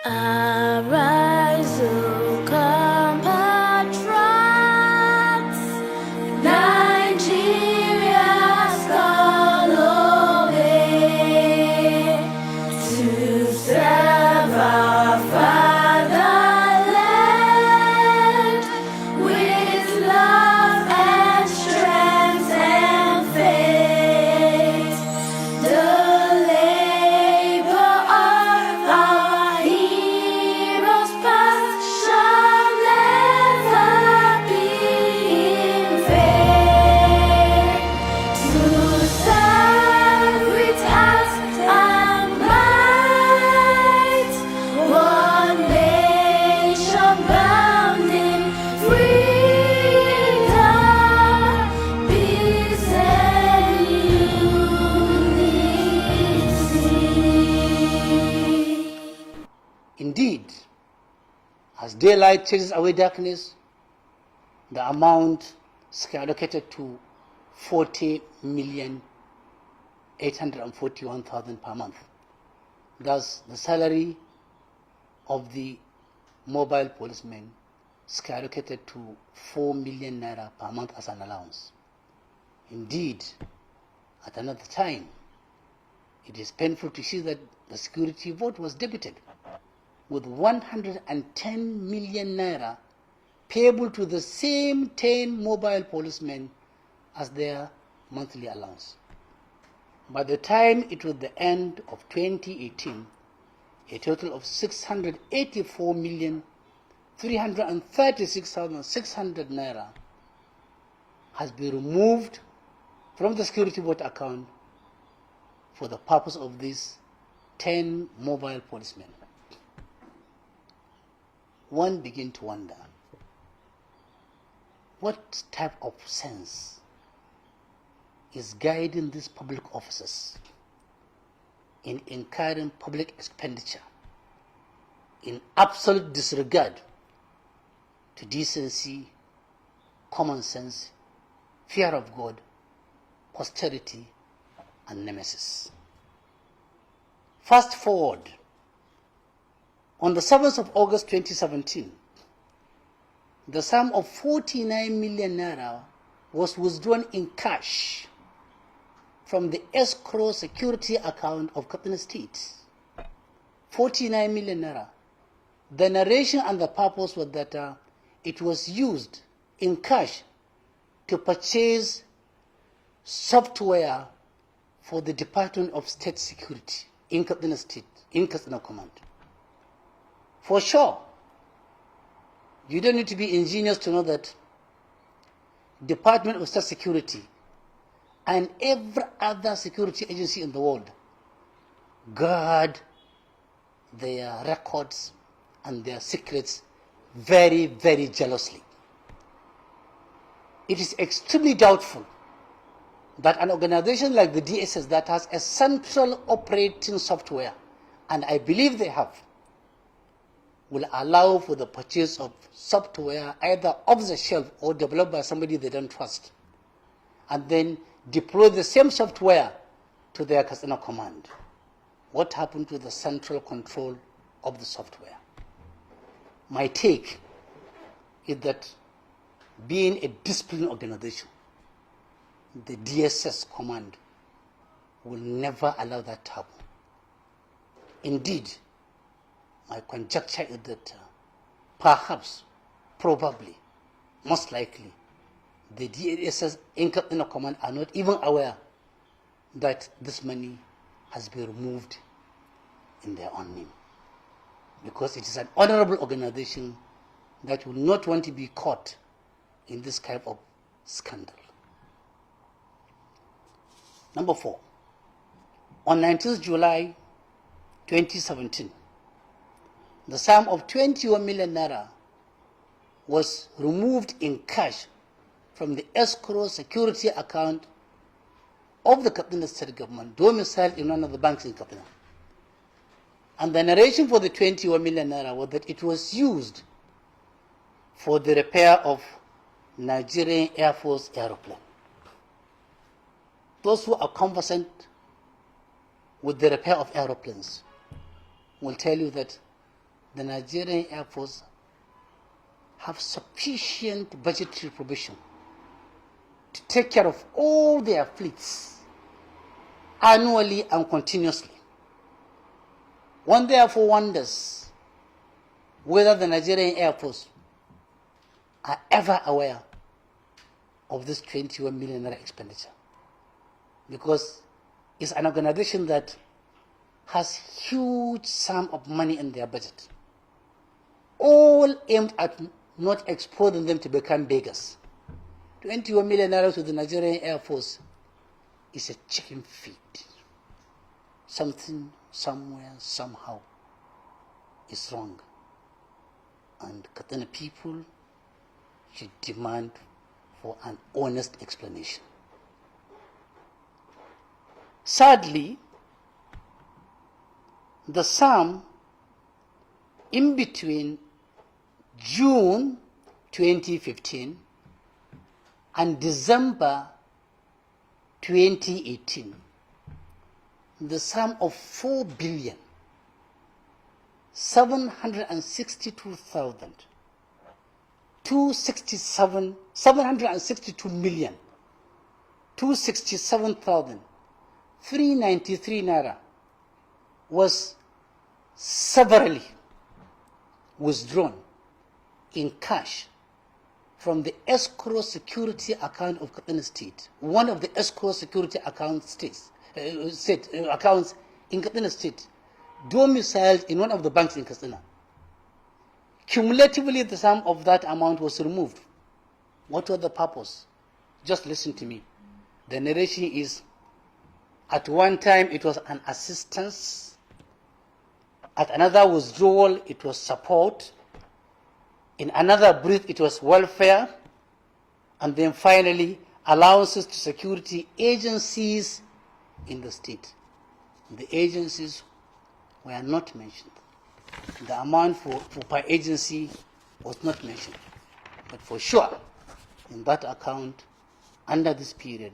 Arise, O compatriots, Nigeria's call obey, to serve our fatherland with love and strength and faith. The labor of our heroes past shall never be in vain. To serve without our might, one nation bound in freedom, peace and unity. Indeed, as daylight chases away darkness, the amount is allocated to 40,841,000 per month. Thus, the salary of the mobile policeman is allocated to 4 million naira per month as an allowance. Indeed, at another time, it is painful to see that the security vote was debited with 110 million naira payable to the same 10 mobile policemen as their monthly allowance. By the time it was the end of 2018, a total of 684,336,600 naira has been removed from the security vote account for the purpose of these 10 mobile policemen. One begins to wonder, what type of sense is guiding these public officers in incurring public expenditure in absolute disregard to decency, common sense, fear of God, posterity, and nemesis. Fast forward, on the 7th of August 2017, the sum of 49 million naira was withdrawn in cash from the escrow security account of Katsina State. 49 million naira. The narration and the purpose was that it was used in cash to purchase software for the Department of State Security in Katsina State, in Katsina Command. For sure, you don't need to be ingenious to know that Department of State Security and every other security agency in the world guard their records and their secrets very, very jealously. It is extremely doubtful that an organization like the DSS that has a central operating software, and I believe they have, will allow for the purchase of software either off the shelf or developed by somebody they don't trust, and then deploy the same software to their Katsina command. What happened to the central control of the software? My take is that, being a disciplined organization, the DSS command will never allow that to happen. Indeed, my conjecture is that perhaps, probably, most likely, the DSS in Katsina command are not even aware that this money has been removed in their own name, because it is an honorable organization that will not want to be caught in this kind of scandal. Number 4, on 19th July 2017, the sum of 21 million naira was removed in cash from the escrow security account of the Katsina State government, domiciled in one of the banks in Katsina. And the narration for the 21 million naira was that it was used for the repair of Nigerian Air Force aeroplane. Those who are conversant with the repair of aeroplanes will tell you that the Nigerian Air Force have sufficient budgetary provision to take care of all their fleets annually and continuously. One therefore wonders whether the Nigerian Air Force are ever aware of this 21 million naira expenditure, because it's an organization that has huge sum of money in their budget, all aimed at not exposing them to become beggars. 21 million naira to the Nigerian Air Force is a chicken feed. Something, somewhere, somehow is wrong. And Katsina people should demand for an honest explanation. Sadly, the sum in between June 2015 and December 2018, the sum of 4,762,393 naira was severally withdrawn in cash from the escrow security account of Katsina State, one of the escrow security accounts accounts in Katsina State, domiciled in one of the banks in Katsina. Cumulatively, the sum of that amount was removed. What was the purpose? Just listen to me. The narration is, at one time it was an assistance, at another withdrawal it was support, in another breath it was welfare, and then finally allowances to security agencies in the state. The agencies were not mentioned. The amount for per agency was not mentioned. But for sure, in that account, under this period,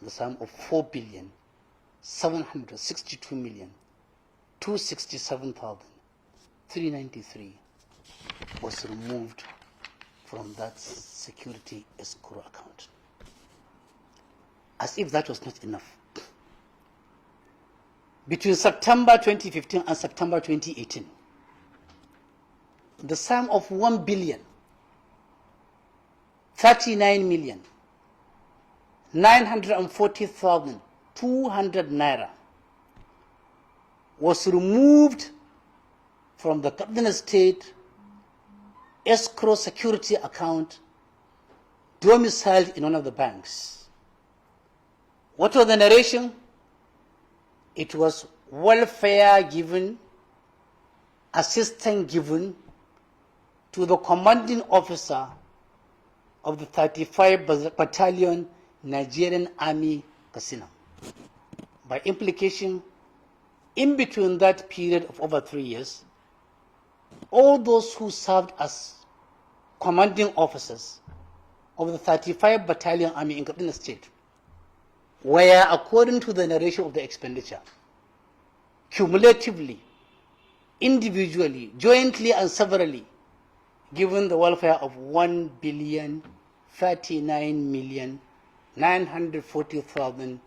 the sum of 4,762,267,393 was removed from that security escrow account. As if that was not enough. Between September 2015 and September 2018, the sum of 1,039,940,200 naira was removed from the Katsina State escrow security account domiciled in one of the banks. What was the narration? It was welfare given, assistance given to the commanding officer of the 35 Battalion Nigerian Army, Katsina. By implication, in between that period of over 3 years, all those who served as commanding officers of the 35 Battalion Army in Katsina State were, according to the narration of the expenditure, cumulatively, individually, jointly and severally, given the welfare of 1,039,940,200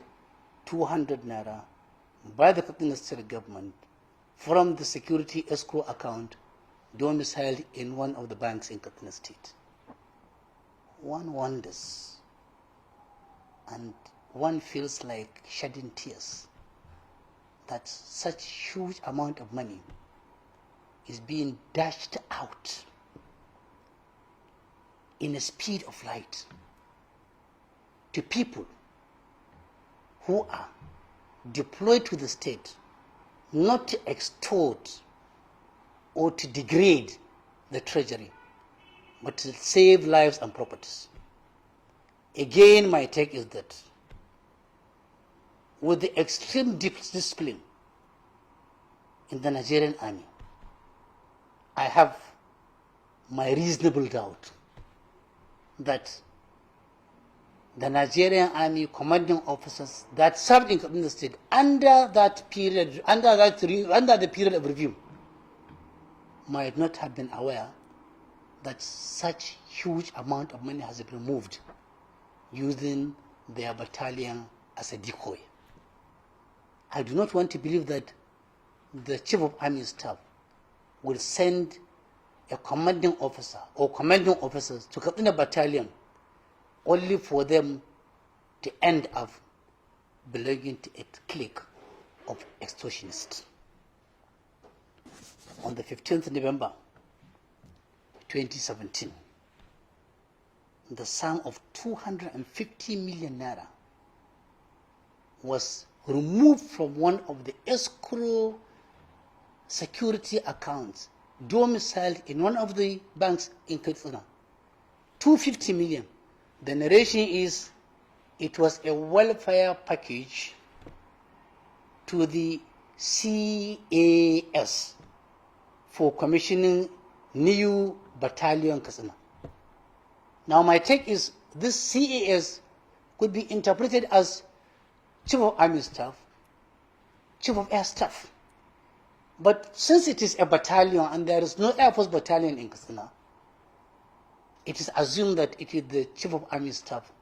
naira by the Katsina State government from the security escrow account domiciled in one of the banks in Katsina State. One wonders and one feels like shedding tears that such huge amount of money is being dashed out in a speed of light to people who are deployed to the state not to extort or to degrade the treasury, but to save lives and properties. Again, my take is that with the extreme discipline in the Nigerian army, I have my reasonable doubt that the Nigerian army commanding officers that served in Katsina State under the period of review might not have been aware that such huge amount of money has been moved using their battalion as a decoy. I do not want to believe that the Chief of Army Staff will send a commanding officer or commanding officers to Katsina battalion only for them to end up belonging to a clique of extortionists. On the 15th November 2017, the sum of 250 million naira was removed from one of the escrow security accounts domiciled in one of the banks in Katsina. 250 million. The narration is it was a welfare package to the CAS for commissioning new battalion Katsina. Now my take is this CAS could be interpreted as Chief of Army Staff, Chief of Air Staff. But since it is a battalion and there is no Air Force battalion in Katsina, it is assumed that it is the Chief of Army Staff,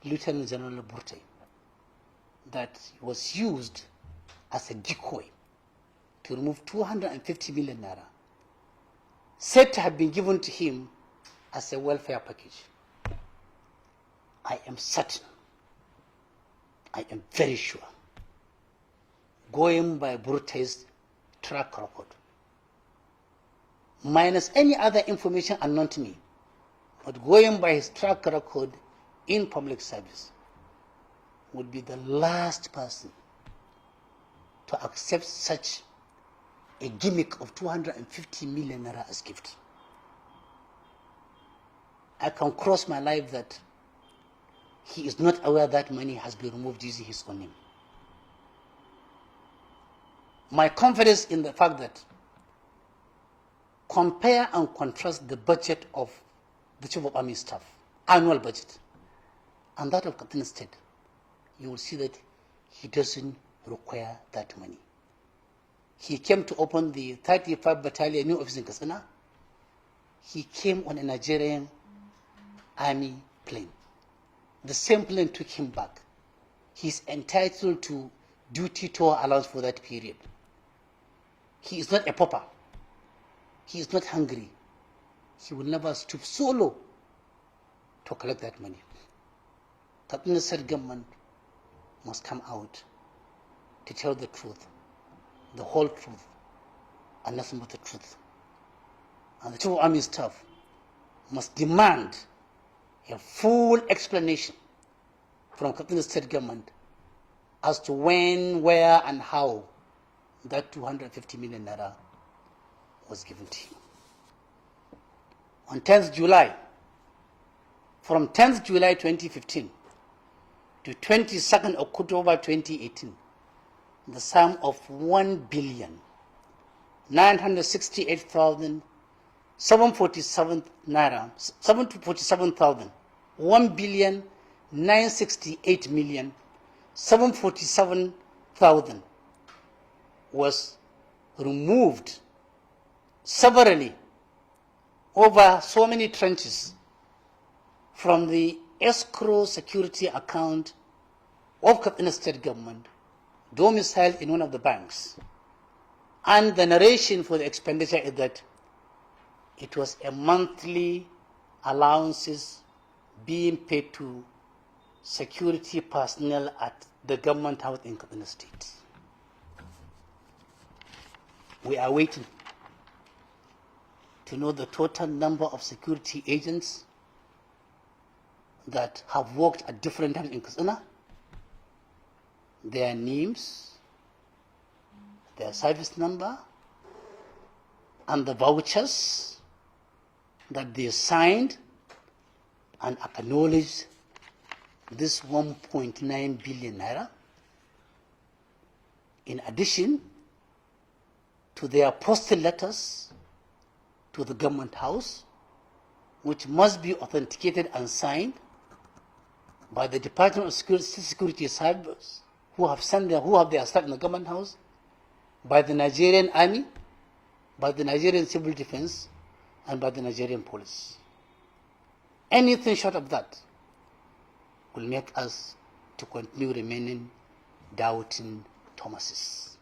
Lieutenant General Burte, that was used as a decoy to remove 250 million naira, said to have been given to him as a welfare package. I am certain, I am very sure, going by Burte's track record, minus any other information unknown to me, but going by his track record in public service, would be the last person to accept such a gimmick of 250 million naira as gift. I can cross my life that he is not aware that money has been removed using his own name. My confidence in the fact that compare and contrast the budget of the Chief of Army Staff, annual budget, and that of Katsina State, you will see that he doesn't require that money. He came to open the 35 Battalion new office in Katsina. He came on a Nigerian Army plane. The same plane took him back. He's entitled to duty tour allowance for that period. He is not a pauper. He is not hungry. He will never stoop so low to collect that money. Katsina State government must come out to tell the truth, the whole truth, and nothing but the truth. And the Chief of Army Staff must demand a full explanation from Katsina State government as to when, where, and how that 250 million naira was given to him. On 10th July, from 10th July 2015 to 22nd October 2018, the sum of 1,968,747 naira, 747,000, 1,968,747,000 was removed severally over so many trenches from the escrow security account of Katsina State government domiciled in one of the banks. And the narration for the expenditure is that it was a monthly allowances being paid to security personnel at the government house in Katsina State. We are waiting to know the total number of security agents that have worked at different times in Katsina, their names, their service number, and the vouchers that they signed and acknowledged this 1.9 billion naira, in addition to their postal letters to the government house, which must be authenticated and signed by the Department of Security Service, who have their staff in the government house, by the Nigerian Army, by the Nigerian civil defense and by the Nigerian police. Anything short of that will make us to continue remaining doubting Thomases.